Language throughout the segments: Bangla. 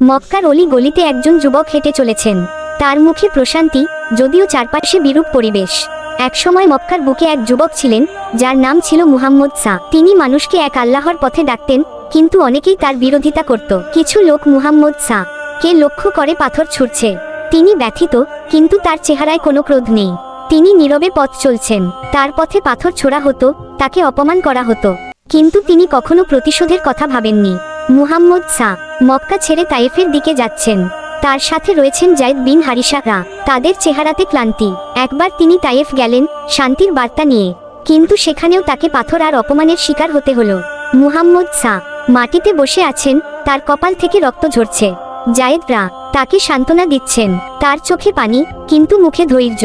মক্কার অলি গলিতে একজন যুবক হেঁটে চলেছেন। তার মুখে প্রশান্তি, যদিও চারপাশে বিরূপ পরিবেশ। একসময় মক্কার বুকে এক যুবক ছিলেন, যার নাম ছিল মুহাম্মদ সা। তিনি মানুষকে এক আল্লাহর পথে ডাকতেন, কিন্তু অনেকেই তার বিরোধিতা করত। কিছু লোক মুহাম্মদ সা কে লক্ষ্য করে পাথর ছুঁড়ছে। তিনি ব্যথিত, কিন্তু তার চেহারায় কোনো ক্রোধ নেই। তিনি নীরবে পথ চলছেন। তার পথে পাথর ছোড়া হতো, তাকে অপমান করা হতো, কিন্তু তিনি কখনো প্রতিশোধের কথা ভাবেননি। মুহাম্মদ সা মক্কা ছেড়ে তায়েফের দিকে যাচ্ছেন। তার সাথে রয়েছেন যায়েদ বিন হারিসা। তাদের চেহারাতে ক্লান্তি। একবার তিনি তায়েফ গেলেন শান্তির বার্তা নিয়ে, কিন্তু সেখানেও তাকে পাথর আর অপমানের শিকার হতে হলো। মুহাম্মদ সা মাটিতে বসে আছেন, তার কপাল থেকে রক্ত ঝরছে। যায়েদরা তাকে সান্ত্বনা দিচ্ছেন, তার চোখে পানি, কিন্তু মুখে ধৈর্য।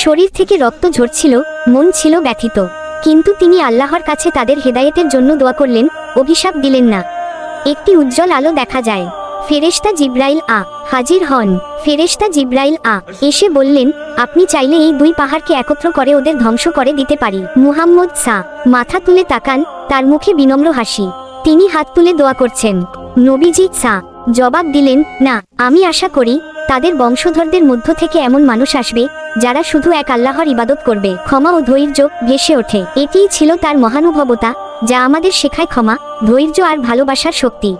শরীর থেকে রক্ত ঝরছিল, মন ছিল ব্যথিত, কিন্তু তিনি আল্লাহর কাছে তাদের হেদায়েতের জন্য দোয়া করলেন, অভিশাপ দিলেন না। একটি উজ্জ্বল আলো দেখা যায়। ফেরেশতা জিব্রাইল হাজির হন। ফেরেশতা জিব্রাইল এসে বললেন, আপনি চাইলে এই দুই পাহাড়কে একত্র করে ওদের ধ্বংস করে দিতে পারি। মুহাম্মদ সা মাথা তুলে তাকান, তার মুখে বিনম্র হাসি। তিনি হাত তুলে দোয়া করছেন। নবীজি সা জবাব দিলেন, না, আমি আশা করি তাদের বংশধরদের মধ্য থেকে এমন মানুষ আসবে যারা শুধু এক আল্লাহর ইবাদত করবে। ক্ষমা ও ধৈর্য ভেসে ওঠে। এটিই ছিল তার মহানুভবতা, যা আমাদের শেখায় ক্ষমা, ধৈর্য আর ভালোবাসার শক্তি।